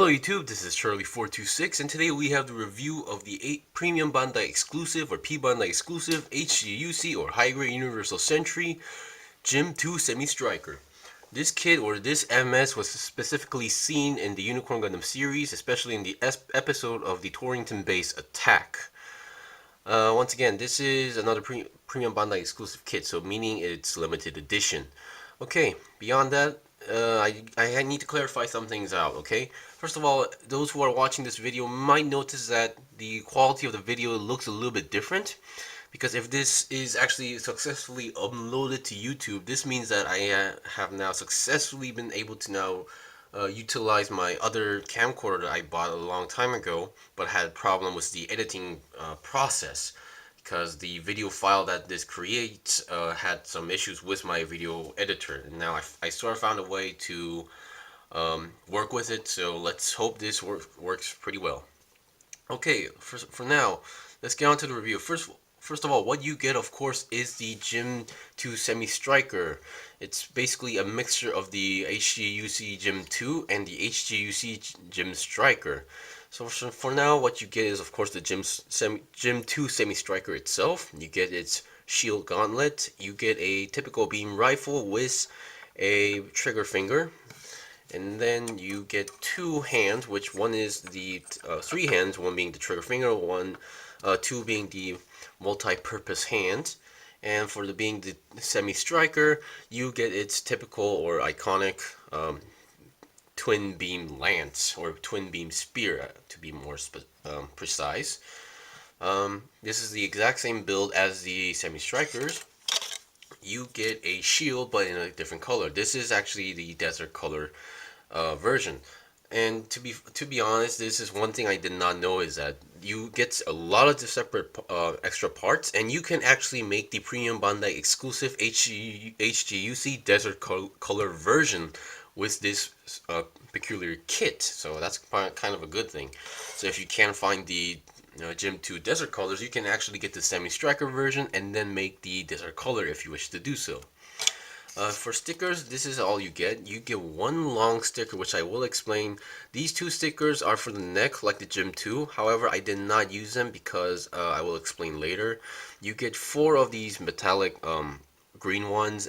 Hello YouTube, this is Charlie426 and today we have the review of the 8 Premium Bandai exclusive or P-Bandai exclusive HGUC or High Grade Universal Sentry GM II Striker. This kit or this MS was specifically seen in the Unicorn Gundam series, especially in the episode of the Torrington Base Attack. Once again, this is another Premium Bandai exclusive kit, so meaning it's limited edition. Okay, beyond that, I need to clarify some things out, okay? First of all, those who are watching this video might notice that the quality of the video looks a little bit different, because if this is actually successfully uploaded to YouTube, this means that I have now successfully been able to now utilize my other camcorder that I bought a long time ago, but had a problem with the editing process. Because the video file that this creates had some issues with my video editor, and now I sort of found a way to work with it, so let's hope this works pretty well. Okay, for now, let's get on to the review. First of all, what you get, of course, is the GM II Striker. It's basically a mixture of the HGUC GM II and the HGUC GM Striker. So for now, what you get is, of course, the GM II Striker itself. You get its shield gauntlet. You get a typical beam rifle with a trigger finger. And then you get two hands, which one is the three hands, one being the trigger finger, two being the multi-purpose hand. And for being the Semi-Striker, you get its typical or iconic twin beam lance or twin beam spear, to be more precise. This is the exact same build as the Semi-Strikers. You get a shield, but in a different color. This is actually the desert color version. And to be honest, this is one thing I did not know, is that you get a lot of the separate extra parts, and you can actually make the Premium Bandai exclusive HGUC Desert color version with this peculiar kit. So that's kind of a good thing. So if you can't find the GM II Desert colors, you can actually get the Semi-Striker version and then make the Desert color if you wish to do so. For stickers, this is all you get. You get one long sticker, which I will explain. These two stickers are for the neck, like the GM II. However, I did not use them because I will explain later. You get four of these metallic green ones,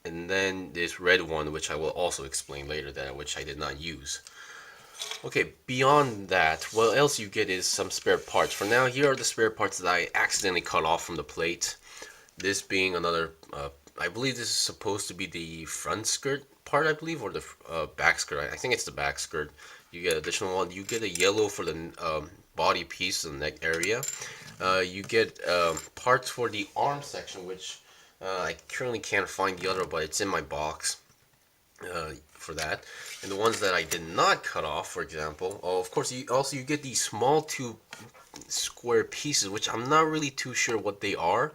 and then this red one, which I will also explain later, which I did not use. Okay, beyond that, what else you get is some spare parts. For now, here are the spare parts that I accidentally cut off from the plate. This being another I believe this is supposed to be the front skirt part, I believe, or the back skirt. I think it's the back skirt. You get additional one. You get a yellow for the body piece, the neck area. You get parts for the arm section, which I currently can't find the other, but it's in my box for that. And the ones that I did not cut off, for example, of course, you get these small two square pieces, which I'm not really too sure what they are,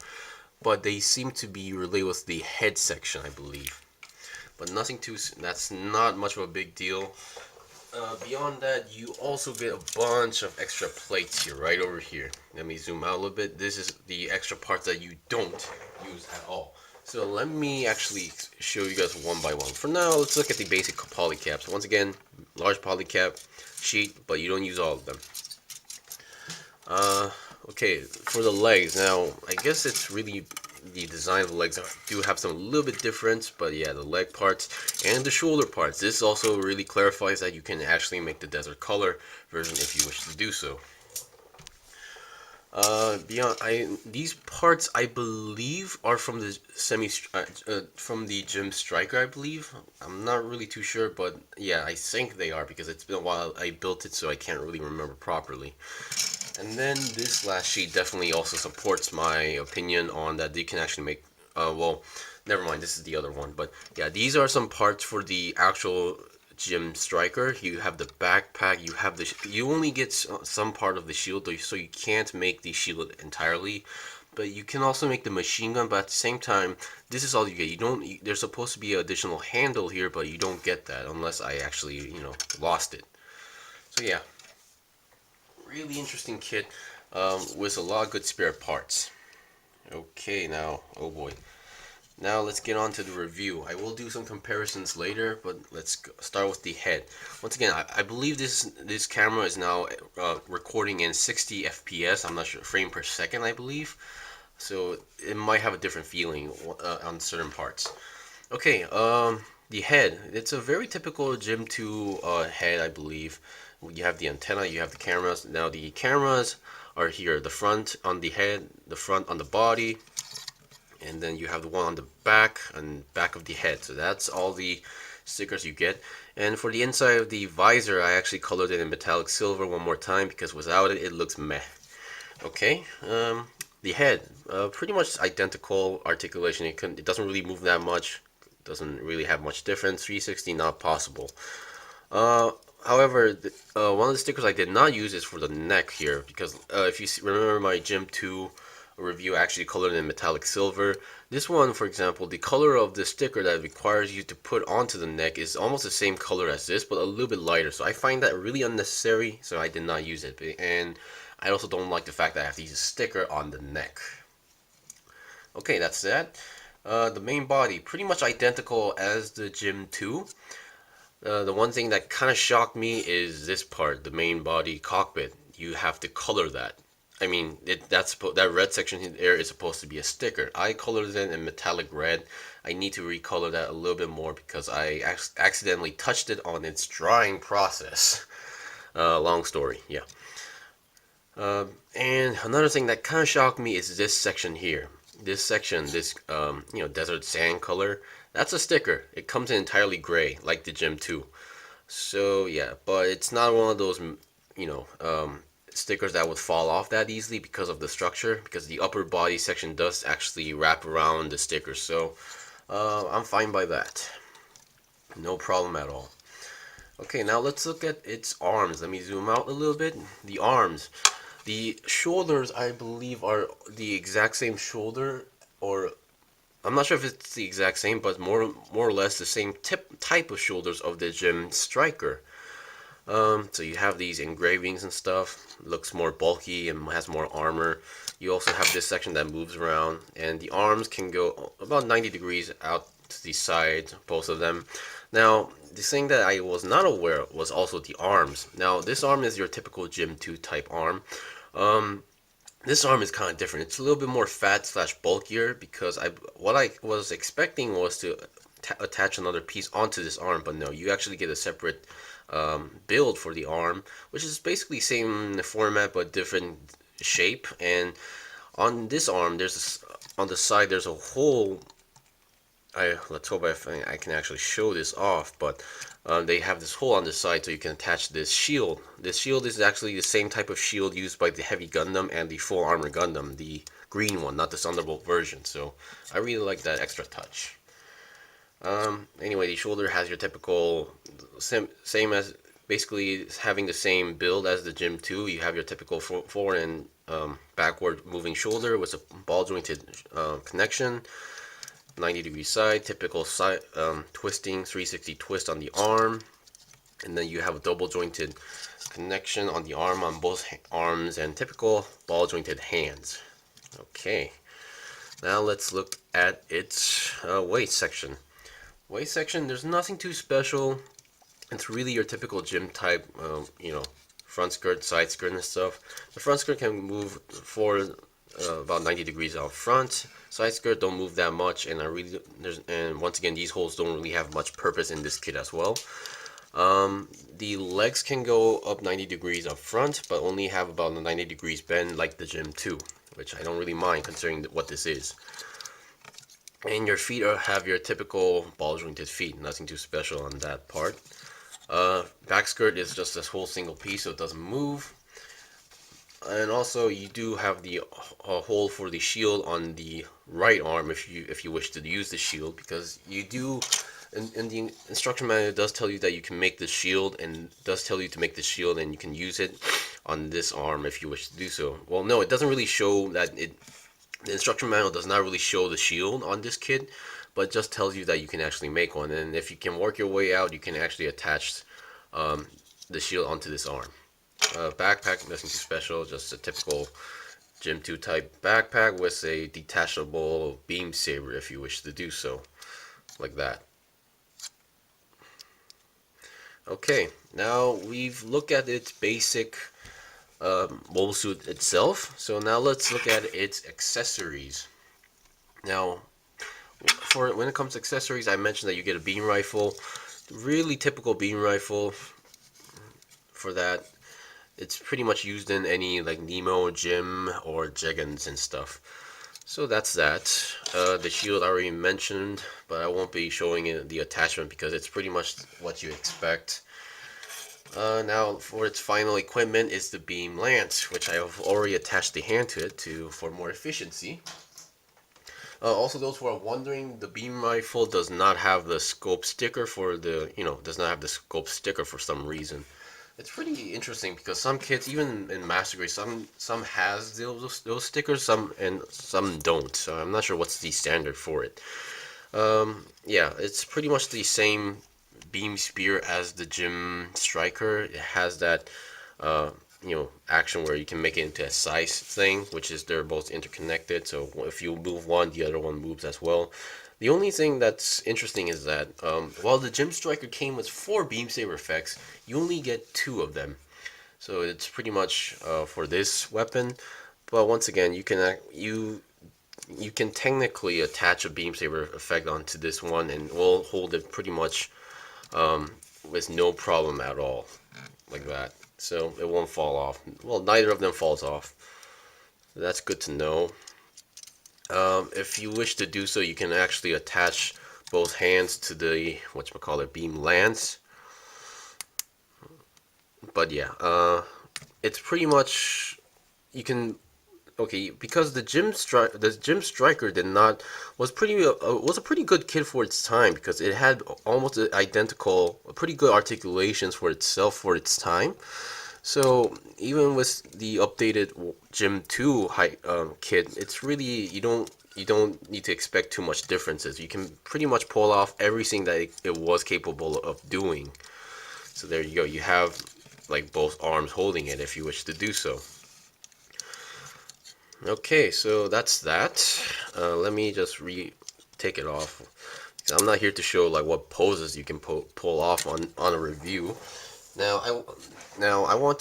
but they seem to be related with the head section, I believe. But that's not much of a big deal. Beyond that, you also get a bunch of extra plates here, right over here. Let me zoom out a little bit. This is the extra parts that you don't use at all. So let me actually show you guys one by one. For now, let's look at the basic polycaps. Once again, large polycap sheet, but you don't use all of them. Okay, for the legs, now I guess it's really the design of the legs do have some little bit difference, but yeah, the leg parts and the shoulder parts. This also really clarifies that you can actually make the desert color version if you wish to do so. These parts I believe are from the from the GM Striker, I believe. I'm not really too sure, but yeah, I think they are because it's been a while I built it, so I can't really remember properly. And then this last sheet definitely also supports my opinion on that they can actually make, well, never mind, this is the other one. But yeah, these are some parts for the actual GM Striker. You have the backpack, you only get some part of the shield, so you can't make the shield entirely. But you can also make the machine gun, but at the same time, this is all you get. There's supposed to be an additional handle here, but you don't get that unless I actually, lost it. So yeah. Really interesting kit with a lot of good spare parts. Okay, now, oh boy. Now let's get on to the review. I will do some comparisons later, but let's start with the head. Once again, I believe this camera is now recording in 60 FPS. I'm not sure, frame per second, I believe. So it might have a different feeling on certain parts. Okay, the head. It's a very typical GM II head, I believe. You have the antenna, you have the cameras. Now the cameras are here, the front on the head, the front on the body, and then you have the one on the back and back of the head. So that's all the stickers you get. And for the inside of the visor, I actually colored it in metallic silver one more time because without it, it looks meh. Okay, the head, pretty much identical articulation. It doesn't really move that much. Doesn't really have much difference. 360 not possible. However, one of the stickers I did not use is for the neck here because if you remember my GM II review, I actually colored in metallic silver. This one, for example, the color of the sticker that requires you to put onto the neck is almost the same color as this, but a little bit lighter. So I find that really unnecessary, so I did not use it. And I also don't like the fact that I have to use a sticker on the neck. Okay, that's that. The main body, pretty much identical as the GM II. The one thing that kind of shocked me is this part, the main body cockpit. You have to color that. I mean, that red section there is supposed to be a sticker. I colored it in metallic red. I need to recolor that a little bit more because I accidentally touched it on its drying process. Long story, yeah. And another thing that kind of shocked me is this section here. This section, this desert sand color, that's a sticker. It comes in entirely gray, like the GM II. So yeah, but it's not one of those stickers that would fall off that easily because of the structure, because the upper body section does actually wrap around the sticker. So I'm fine by that. No problem at all. Okay, now let's look at its arms. Let me zoom out a little bit. The arms. The shoulders, I believe, are the exact same shoulder, or I'm not sure if it's the exact same, but more or less the same type of shoulders of the GM Striker. So you have these engravings and stuff. Looks more bulky and has more armor. You also have this section that moves around, and the arms can go about 90 degrees out to the sides, both of them. Now, the thing that I was not aware of was also the arms. Now, this arm is your typical GM II type arm. This arm is kind of different. It's a little bit more fat / bulkier because what I was expecting was to attach another piece onto this arm, but no, you actually get a separate build for the arm, which is basically same format but different shape. And on this arm, on the side there's a hole. Let's hope I can actually show this off, but they have this hole on the side so you can attach this shield. This shield is actually the same type of shield used by the Heavy Gundam and the Full Armor Gundam, the green one, not the Thunderbolt version. So I really like that extra touch. Anyway, the shoulder has your typical same as basically having the same build as the GM II. You have your typical forward and backward moving shoulder with a ball jointed connection. 90-degree side, typical side twisting 360 twist on the arm, and then you have a double jointed connection on the arm on both arms and typical ball jointed hands. Okay, now let's look at its waist section. Waist section, there's nothing too special. It's really your typical gym type, front skirt, side skirt and stuff. The front skirt can move forward about 90 degrees out front. Side skirt don't move that much, and and once again, these holes don't really have much purpose in this kit as well. The legs can go up 90 degrees up front, but only have about a 90 degrees bend like the GM II, which I don't really mind considering what this is. And your feet have your typical ball jointed feet, nothing too special on that part. Back skirt is just this whole single piece, so it doesn't move. And also you do have the hole for the shield on the right arm if you wish to use the shield, because you do in the instruction manual, it does tell you that you can make the shield, and does tell you to make the shield and you can use it on this arm if you wish to do so. Well, no, it doesn't really show that. The instruction manual does not really show the shield on this kit, but it just tells you that you can actually make one, and if you can work your way out, you can actually attach the shield onto this arm. Backpack, nothing too special, just a typical Gym 2 type backpack with a detachable beam saber if you wish to do so, like that. Okay, now we've looked at its basic mobile suit itself, so now let's look at its accessories. Now, for when it comes to accessories, I mentioned that you get a beam rifle, really typical beam rifle for that. It's pretty much used in any like Nemo, Jim, or Jeggans and stuff. So that's that. The shield I already mentioned, but I won't be showing it the attachment because it's pretty much what you expect. Now for its final equipment is the beam lance, which I have already attached the hand to it for more efficiency. Also, those who are wondering, the beam rifle does not have the scope sticker does not have the scope sticker for some reason. It's pretty interesting because some kits, even in Master Grade, some has those stickers, some don't. So I'm not sure what's the standard for it. Yeah, it's pretty much the same beam spear as the GM Striker. It has that action where you can make it into a size thing, which is they're both interconnected. So if you move one, the other one moves as well. The only thing that's interesting is that while the GM Striker came with 4 beam saber effects, you only get 2 of them. So it's pretty much for this weapon. But once again, you can technically attach a beam saber effect onto this one, and we'll hold it pretty much with no problem at all, like that. So it won't fall off. Well, neither of them falls off. That's good to know. If you wish to do so, you can actually attach both hands to the whatchamacallit beam lance. But yeah, it's pretty much you can. Okay, because the GM Striker was a pretty good kit for its time because it had almost identical, pretty good articulations for itself for its time. So even with the updated GM II kit, it's really you don't need to expect too much differences. You can pretty much pull off everything that it was capable of doing. So there you go. You have like both arms holding it if you wish to do so. Okay, so that's that. Let me just take it off. I'm not here to show like what poses you can pull off on a review. Now I want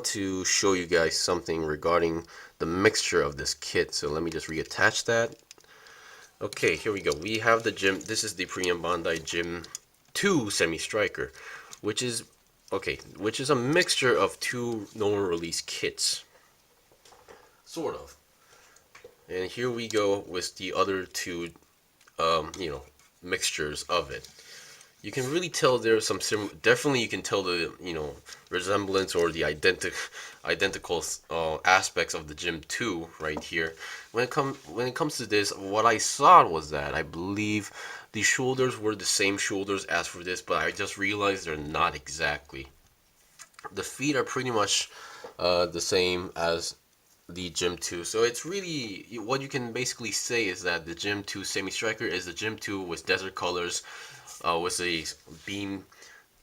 to show you guys something regarding the mixture of this kit. So let me just reattach that. Okay, here we go. We have the GM. This is the P-Bandai GM II Semi-Striker, which is a mixture of 2 known release kits. Sort of. And here we go with the other 2, mixtures of it. You can really tell there's some definitely you can tell the, resemblance or the identical aspects of the GM II right here. When it comes to this, what I saw was that I believe the shoulders were the same shoulders as for this, but I just realized they're not exactly. The feet are pretty much the same as the GM II. So it's really, what you can basically say is that the GM II Semi-Striker is the GM II with desert colors, with a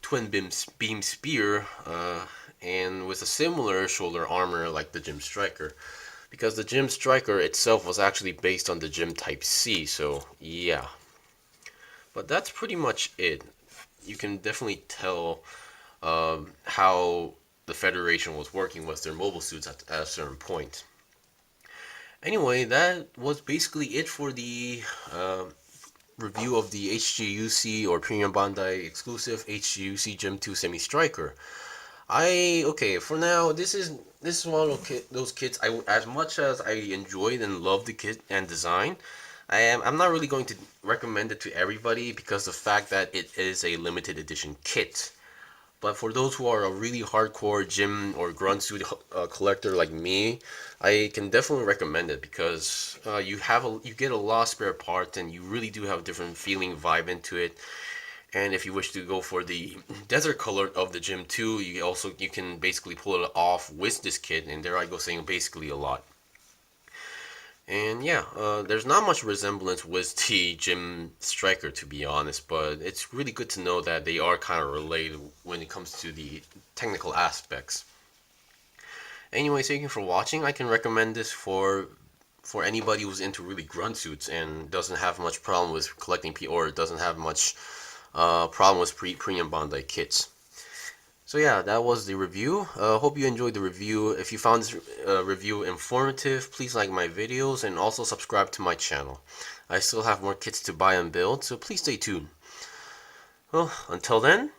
twin beam spear, and with a similar shoulder armor like the GM Striker. Because the GM Striker itself was actually based on the GM Type C, so yeah. But that's pretty much it. You can definitely tell how the Federation was working with their mobile suits at a certain point. Anyway, that was basically it for the review of the HGUC or Premium Bandai exclusive HGUC GM II Semi-Striker. For now, this is one of those kits. As much as I enjoyed and loved the kit and design, I'm not really going to recommend it to everybody because the fact that it is a limited edition kit. But for those who are a really hardcore gym or grunt suit collector like me, I can definitely recommend it because you get a lot of spare parts and you really do have a different feeling vibe into it. And if you wish to go for the desert color of the GM II, you can basically pull it off with this kit, and there I go saying basically a lot. And yeah, there's not much resemblance with the GM Striker, to be honest, but it's really good to know that they are kind of related when it comes to the technical aspects. Anyway, thank you for watching. I can recommend this for anybody who's into really grunt suits and doesn't have much problem with collecting or doesn't have much problem with premium Bandai kits. So yeah, that was the review. Hope you enjoyed the review. If you found this review informative, please like my videos and also subscribe to my channel. I still have more kits to buy and build, so please stay tuned. Well, until then,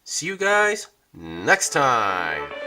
see you guys next time!